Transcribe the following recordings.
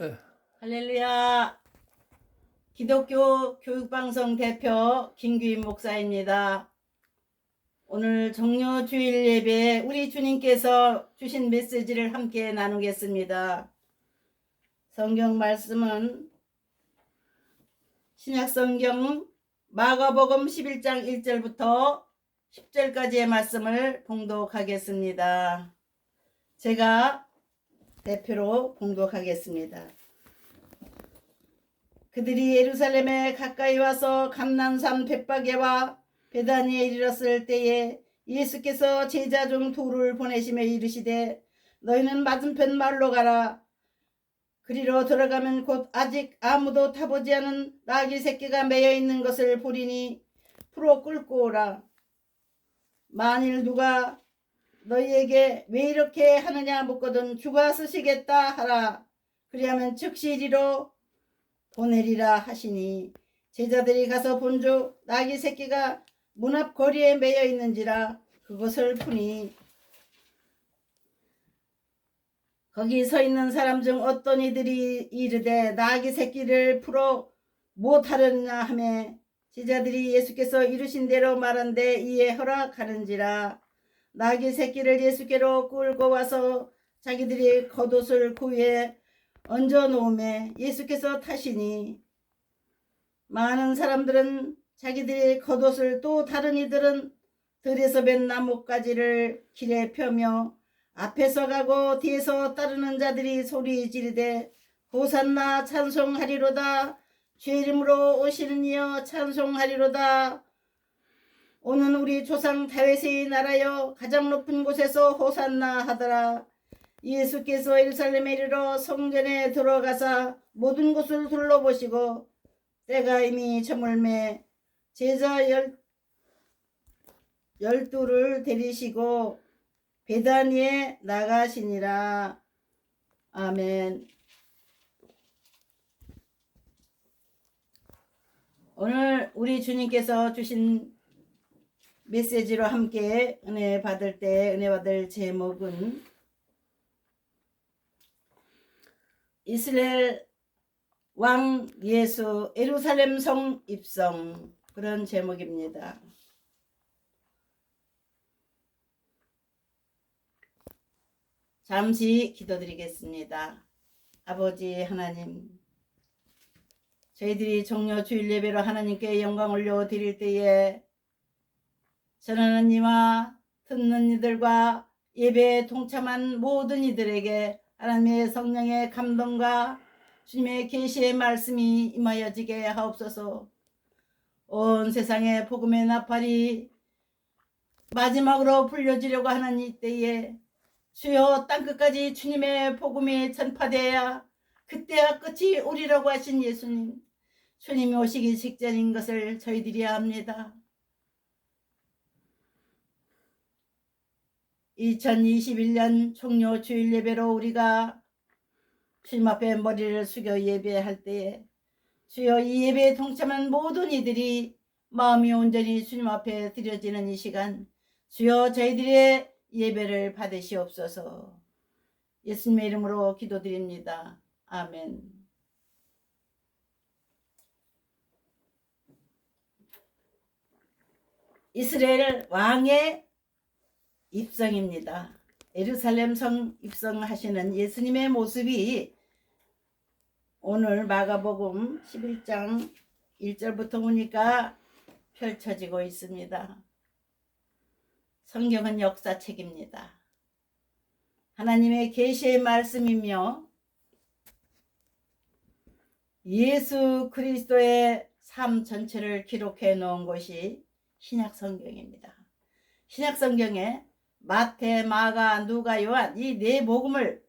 예. 할렐루야. 기독교 교육방송 대표 김규인 목사입니다. 오늘 종료 주일 예배에 우리 주님께서 주신 메시지를 함께 나누겠습니다. 성경 말씀은 신약성경 마가복음 11장 1절부터 10절까지의 말씀을 봉독하겠습니다. 제가 대표로 봉독하겠습니다. 그들이 예루살렘에 가까이 와서 감난산 벳바게와 베다니에 이르렀을 때에 예수께서 제자 중 둘을 보내시며 이르시되 너희는 맞은편 마을로 가라. 그리로 들어가면 곧 아직 아무도 타보지 않은 나귀 새끼가 매여 있는 것을 보리니 풀어 끌고 오라. 만일 누가 너희에게 왜 이렇게 하느냐 묻거든 주가 쓰시겠다 하라. 그리하면 즉시 이리로 보내리라 하시니 제자들이 가서 본즉 나귀 새끼가 문 앞 거리에 매여 있는지라 그것을 푸니 거기 서 있는 사람 중 어떤 이들이 이르되 나귀 새끼를 풀어 못하려냐 하매 제자들이 예수께서 이르신 대로 말한데 이에 허락하는지라. 나귀 새끼를 예수께로 끌고 와서 자기들이 겉옷을 그 위에 얹어 놓음에 예수께서 타시니 많은 사람들은 자기들의 겉옷을 또 다른 이들은 들에서 벤 나뭇가지를 길에 펴며 앞에서 가고 뒤에서 따르는 자들이 소리 지르되 호산나 찬송하리로다. 주 이름으로 오시는 이여 찬송하리로다. 오는 우리 조상 다윗의 나라여 가장 높은 곳에서 호산나 하더라. 예수께서 예루살렘에 이르러 성전에 들어가사 모든 곳을 둘러보시고 때가 이미 저물매 제자 열두를 데리시고 베다니에 나가시니라. 아멘. 오늘 우리 주님께서 주신 메시지로 함께 은혜 받을 때 은혜 받을 제목은 이스라엘 왕 예수 예루살렘 성 입성, 그런 제목입니다. 잠시 기도드리겠습니다. 아버지 하나님, 저희들이 종료 주일 예배로 하나님께 영광 올려드릴 때에 전하는 이와 듣는 이들과 예배에 동참한 모든 이들에게 하나님의 성령의 감동과 주님의 계시의 말씀이 임하여지게 하옵소서. 온 세상에 복음의 나팔이 마지막으로 불려지려고 하는 이때에 주여 땅끝까지 주님의 복음이 전파되어야 그때야 끝이 오리라고 하신 예수님, 주님이 오시기 직전인 것을 저희들이 압니다. 2021년 종료 주일 예배로 우리가 주님 앞에 머리를 숙여 예배할 때에 주여 이 예배에 동참한 모든 이들이 마음이 온전히 주님 앞에 드려지는 이 시간 주여 저희들의 예배를 받으시옵소서. 예수님의 이름으로 기도드립니다. 아멘. 이스라엘 왕의 입성입니다. 예루살렘 성 입성하시는 예수님의 모습이 오늘 마가복음 11장 1절부터 보니까 펼쳐지고 있습니다. 성경은 역사책입니다. 하나님의 계시의 말씀이며 예수 그리스도의 삶 전체를 기록해 놓은 것이 신약성경입니다. 신약성경에 마태, 마가, 누가, 요한 이 네 복음을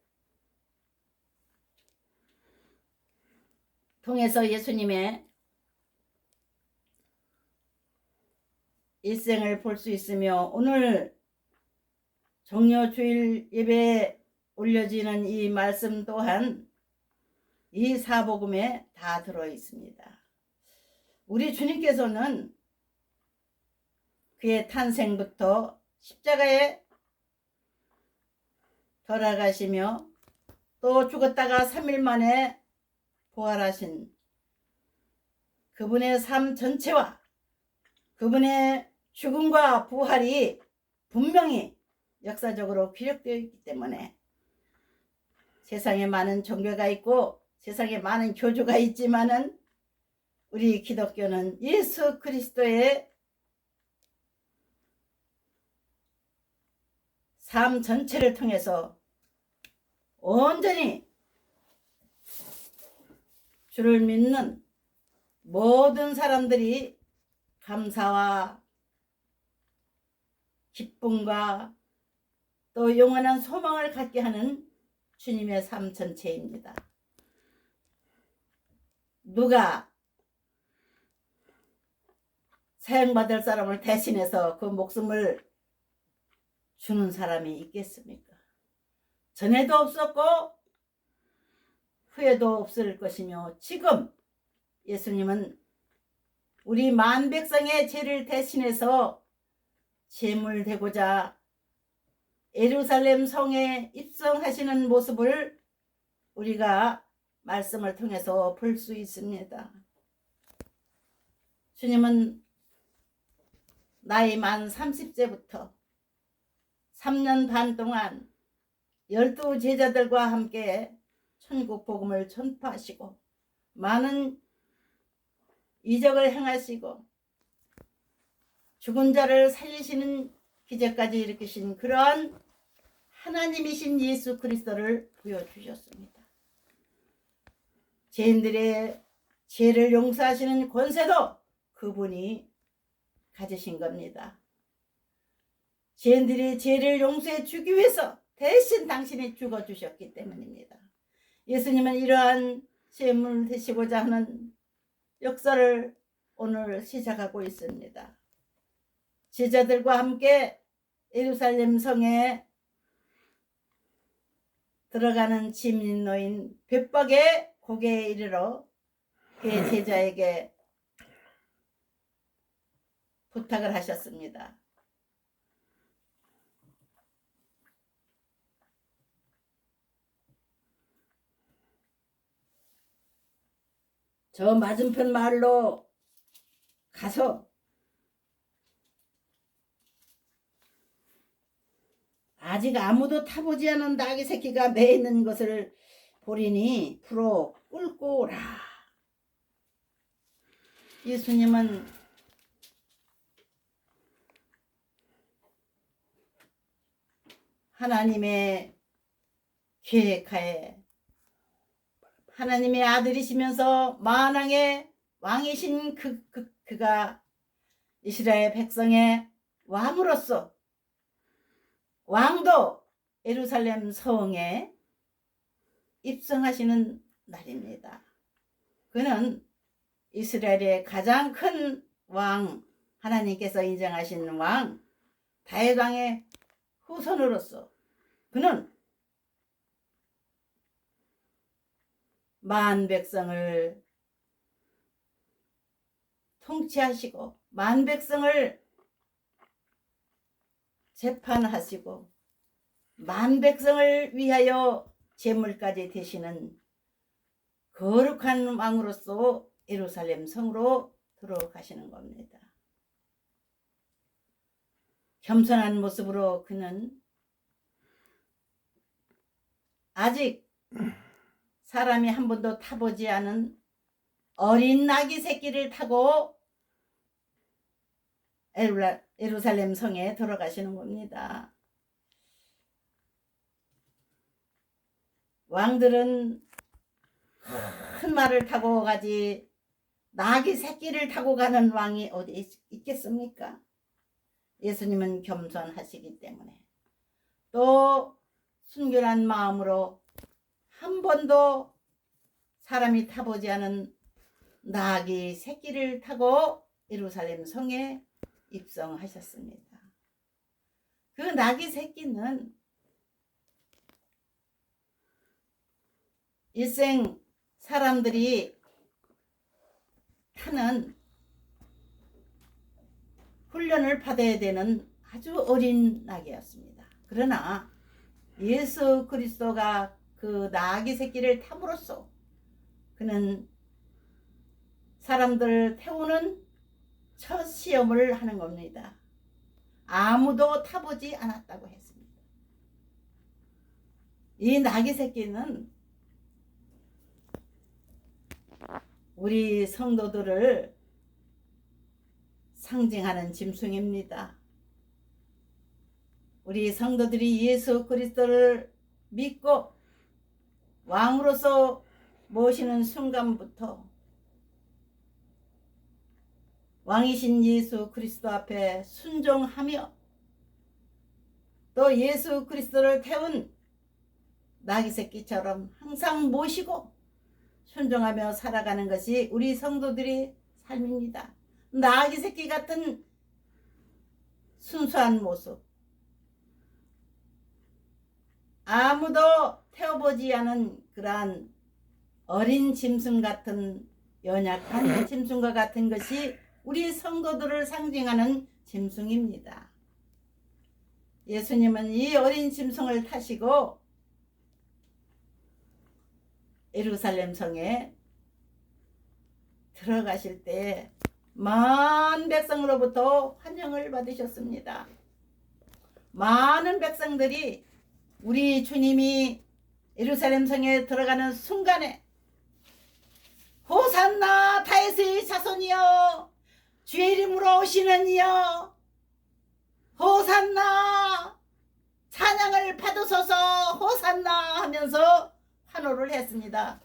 통해서 예수님의 일생을 볼 수 있으며 오늘 종료 주일 예배에 올려지는 이 말씀 또한 이 사복음에 다 들어 있습니다. 우리 주님께서는 그의 탄생부터 십자가에 돌아가시며 또 죽었다가 3일 만에 부활하신 그분의 삶 전체와 그분의 죽음과 부활이 분명히 역사적으로 기록되어 있기 때문에 세상에 많은 종교가 있고 세상에 많은 교주가 있지만은 우리 기독교는 예수 그리스도의 삶 전체를 통해서 온전히 주를 믿는 모든 사람들이 감사와 기쁨과 또 영원한 소망을 갖게 하는 주님의 삶 전체입니다. 누가 사형받을 사람을 대신해서 그 목숨을 주는 사람이 있겠습니까? 전에도 없었고 후에도 없을 것이며 지금 예수님은 우리 만백성의 죄를 대신해서 제물 되고자 예루살렘 성에 입성하시는 모습을 우리가 말씀을 통해서 볼 수 있습니다. 주님은 나이 만 30세부터 3년 반 동안 12제자들과 함께 천국 복음을 전파하시고 많은 이적을 행하시고 죽은 자를 살리시는 기적까지 일으키신 그러한 하나님이신 예수 그리스도를 보여주셨습니다. 죄인들의 죄를 용서하시는 권세도 그분이 가지신 겁니다. 죄인들이 죄를 용서해 주기 위해서 대신 당신이 죽어주셨기 때문입니다. 예수님은 이러한 제물 되시고자 하는 역사를 오늘 시작하고 있습니다. 제자들과 함께 예루살렘 성에 들어가는 짐진 노인 벳박의 고개에 이르러 그의 제자에게 부탁을 하셨습니다. 저 맞은편 마을로 가서 아직 아무도 타보지 않은 나귀 새끼가 매 있는 것을 보리니 풀어 끌고 오라. 예수님은 하나님의 계획하에 하나님의 아들이시면서 만왕의 왕이신 그가 이스라엘 백성의 왕으로서 왕도 예루살렘 성에 입성하시는 날입니다. 그는 이스라엘의 가장 큰 왕, 하나님께서 인정하신 왕 다윗 왕의 후손으로서 그는 만 백성을 통치하시고 만 백성을 재판하시고 만 백성을 위하여 제물까지 되시는 거룩한 왕으로서 예루살렘 성으로 들어가시는 겁니다. 겸손한 모습으로 그는 아직 사람이 한 번도 타보지 않은 어린 나귀 새끼를 타고 예루살렘 성에 들어가시는 겁니다. 왕들은 큰 말을 타고 가지 나귀 새끼를 타고 가는 왕이 어디 있겠습니까? 예수님은 겸손하시기 때문에 또 순결한 마음으로 한 번도 사람이 타보지 않은 나귀 새끼를 타고 예루살렘 성에 입성하셨습니다. 그 나귀 새끼는 일생 사람들이 타는 훈련을 받아야 되는 아주 어린 나귀였습니다. 그러나 예수 그리스도가 그 나귀 새끼를 탐으로써 그는 사람들 태우는 첫 시험을 하는 겁니다. 아무도 타보지 않았다고 했습니다. 이 나귀 새끼는 우리 성도들을 상징하는 짐승입니다. 우리 성도들이 예수 그리스도를 믿고 왕으로서 모시는 순간부터 왕이신 예수 그리스도 앞에 순종하며 또 예수 그리스도를 태운 나귀 새끼처럼 항상 모시고 순종하며 살아가는 것이 우리 성도들의 삶입니다. 나귀 새끼 같은 순수한 모습, 아무도 태워보지 않은 그러한 어린 짐승 같은 연약한 짐승과 같은 것이 우리 성도들을 상징하는 짐승입니다. 예수님은 이 어린 짐승을 타시고 예루살렘 성에 들어가실 때 많은 백성으로부터 환영을 받으셨습니다. 많은 백성들이 우리 주님이 예루살렘 성에 들어가는 순간에 호산나 다윗의 자손이여 주의 이름으로 오시는 이여 호산나 찬양을 받으소서 호산나 하면서 환호를 했습니다.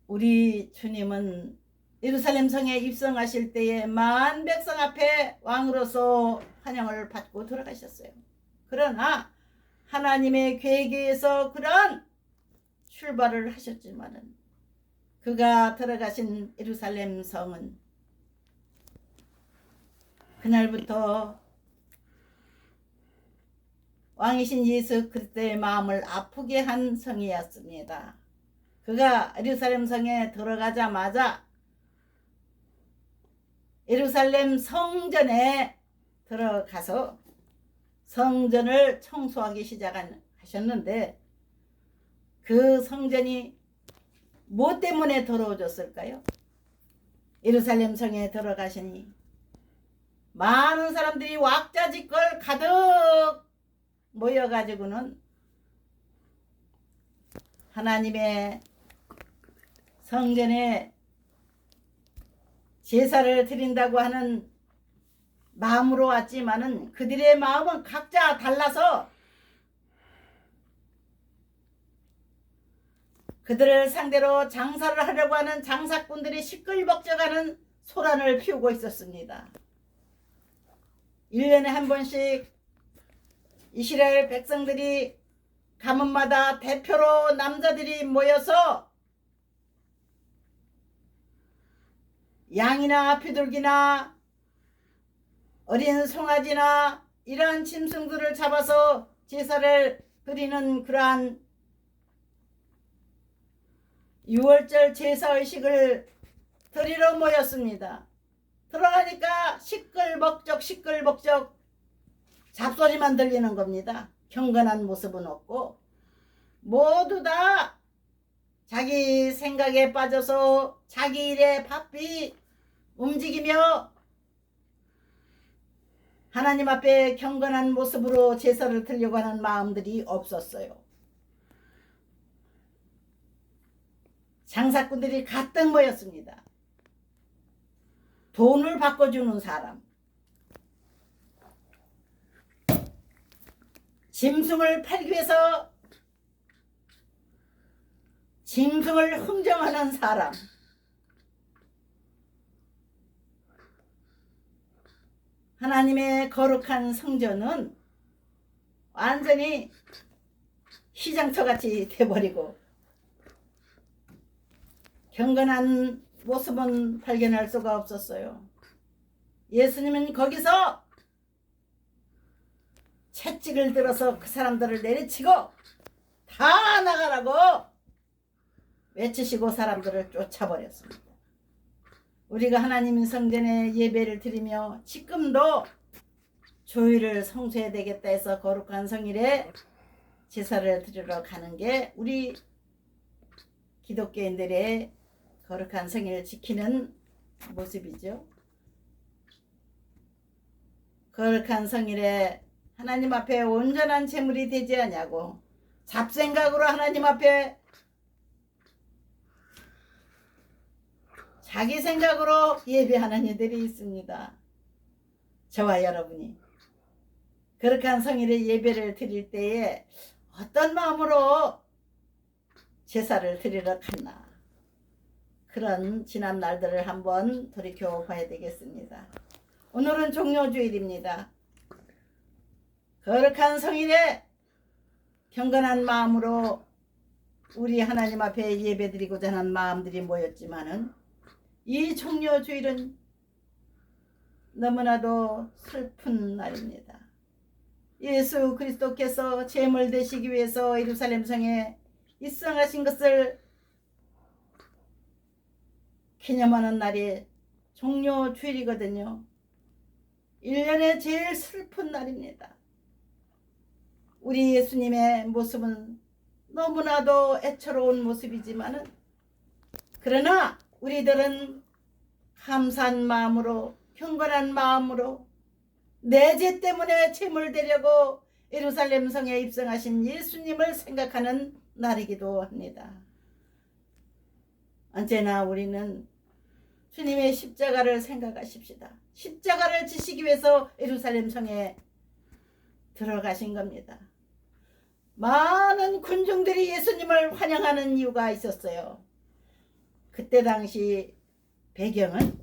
우리 주님은 예루살렘 성에 입성하실 때에 만 백성 앞에 왕으로서 환영을 받고 들어가셨어요. 그러나 하나님의 계획에서 그런 출발을 하셨지만은 그가 들어가신 예루살렘 성은 그날부터 왕이신 예수 그리스도의 마음을 아프게 한 성이었습니다. 그가 예루살렘 성에 들어가자마자 예루살렘 성전에 들어가서 성전을 청소하기 시작하셨는데 그 성전이 뭐 때문에 더러워졌을까요? 예루살렘 성에 들어가시니 많은 사람들이 왁자지껄 가득 모여가지고는 하나님의 성전에 제사를 드린다고 하는 마음으로 왔지만은 그들의 마음은 각자 달라서 그들을 상대로 장사를 하려고 하는 장사꾼들이 시끌벅적하는 소란을 피우고 있었습니다. 1년에 한 번씩 이스라엘 백성들이 가문마다 대표로 남자들이 모여서 양이나 비둘기나 어린 송아지나 이러한 짐승들을 잡아서 제사를 드리는 그러한 6월절 제사의식을 드리러 모였습니다. 들어가니까 시끌벅적 잡소리만 들리는 겁니다. 경건한 모습은 없고 모두 다 자기 생각에 빠져서 자기 일에 바삐 움직이며 하나님 앞에 경건한 모습으로 제사를 드리려고 하는 마음들이 없었어요. 장사꾼들이 가득 모였습니다. 돈을 바꿔주는 사람, 짐승을 팔기 위해서 짐승을 흥정하는 사람, 하나님의 거룩한 성전은 완전히 시장터같이 돼버리고 경건한 모습은 발견할 수가 없었어요. 예수님은 거기서 채찍을 들어서 그 사람들을 내리치고 다 나가라고 외치시고 사람들을 쫓아버렸습니다. 우리가 하나님 성전에 예배를 드리며 지금도 주일을 성수해야 되겠다 해서 거룩한 성일에 제사를 드리러 가는 게 우리 기독교인들의 거룩한 성일을 지키는 모습이죠. 거룩한 성일에 하나님 앞에 온전한 제물이 되지 않냐고 잡생각으로 하나님 앞에 자기 생각으로 예배하는 이들이 있습니다. 저와 여러분이 거룩한 성일의 예배를 드릴 때에 어떤 마음으로 제사를 드리러 갔나, 그런 지난 날들을 한번 돌이켜 봐야 되겠습니다. 오늘은 종료주일입니다. 거룩한 성일에 경건한 마음으로 우리 하나님 앞에 예배드리고자 하는 마음들이 모였지만은 이 종료주일은 너무나도 슬픈 날입니다. 예수 그리스도께서 제물 되시기 위해서 예루살렘 성에 입성하신 것을 기념하는 날이 종료주일이거든요. 1년의 제일 슬픈 날입니다. 우리 예수님의 모습은 너무나도 애처로운 모습이지만은, 그러나 우리들은 감사한 마음으로, 경건한 마음으로 내 죄 때문에 제물 드리려고 예루살렘 성에 입성하신 예수님을 생각하는 날이기도 합니다. 언제나 우리는 주님의 십자가를 생각하십시다. 십자가를 지시기 위해서 예루살렘 성에 들어가신 겁니다. 많은 군중들이 예수님을 환영하는 이유가 있었어요. 그때 당시 배경은,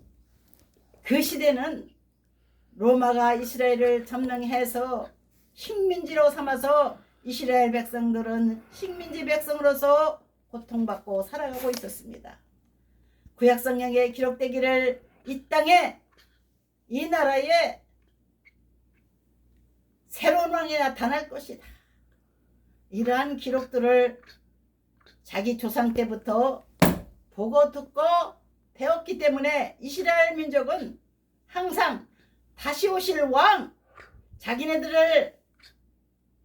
그 시대는 로마가 이스라엘을 점령해서 식민지로 삼아서 이스라엘 백성들은 식민지 백성으로서 고통받고 살아가고 있었습니다. 구약 성경에 기록되기를 이 땅에, 이 나라에 새로운 왕이 나타날 것이다, 이러한 기록들을 자기 조상 때부터 보고 듣고 배웠기 때문에 이스라엘 민족은 항상 다시 오실 왕, 자기네들을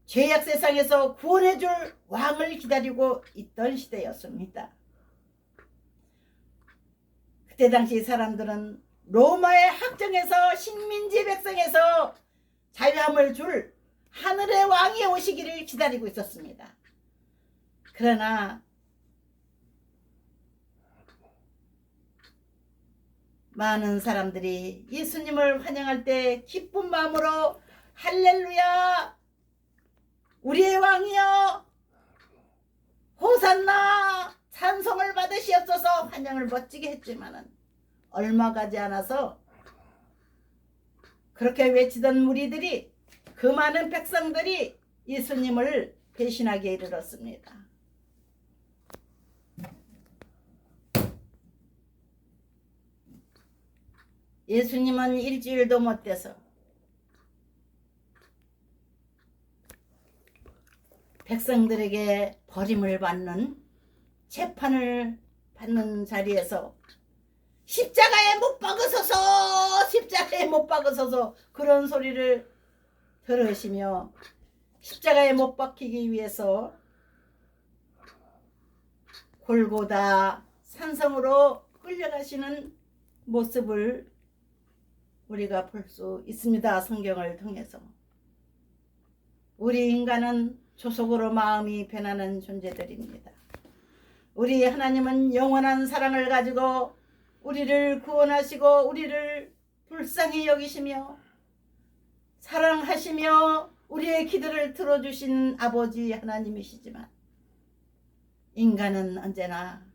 죄악 세상에서 구원해줄 왕을 기다리고 있던 시대였습니다. 그때 당시 사람들은 로마의 학정에서 식민지 백성에서 자유함을 줄 하늘의 왕이 오시기를 기다리고 있었습니다. 그러나 많은 사람들이 예수님을 환영할 때 기쁜 마음으로 할렐루야, 우리의 왕이여, 호산나, 찬송을 받으시옵소서 환영을 멋지게 했지만은 얼마 가지 않아서 그렇게 외치던 무리들이, 그 많은 백성들이 예수님을 배신하게 이르렀습니다. 예수님은 일주일도 못 돼서 백성들에게 버림을 받는, 재판을 받는 자리에서 십자가에 못 박으소서, 십자가에 못 박으소서, 그런 소리를 들으시며 십자가에 못 박히기 위해서 골고다 산성으로 끌려가시는 모습을 우리가 볼 수 있습니다. 성경을 통해서. 우리 인간은 조속으로 마음이 변하는 존재들입니다. 우리 하나님은 영원한 사랑을 가지고 우리를 구원하시고 우리를 불쌍히 여기시며 사랑하시며 우리의 기도를 들어주신 아버지 하나님이시지만, 인간은 언제나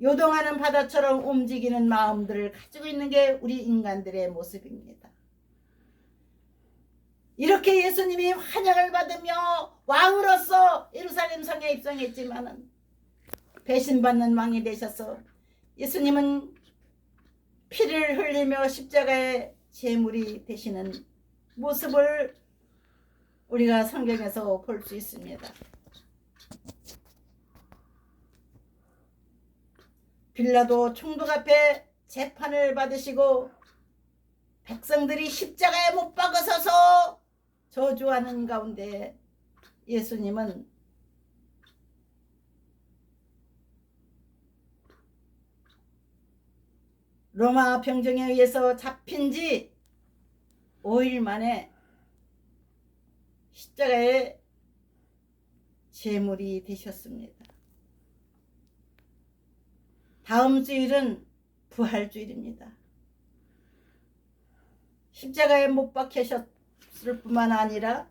요동하는 바다처럼 움직이는 마음들을 가지고 있는 게 우리 인간들의 모습입니다. 이렇게 예수님이 환영을 받으며 왕으로서 예루살렘 성에 입성했지만은 배신받는 왕이 되셔서 예수님은 피를 흘리며 십자가의 제물이 되시는 모습을 우리가 성경에서 볼 수 있습니다. 빌라도 총독 앞에 재판을 받으시고 백성들이 십자가에 못 박아서서 저주하는 가운데 예수님은 로마 병정에 의해서 잡힌 지 5일 만에 십자가에 제물이 되셨습니다. 다음 주일은 부활주일입니다. 십자가에 못 박히셨을 뿐만 아니라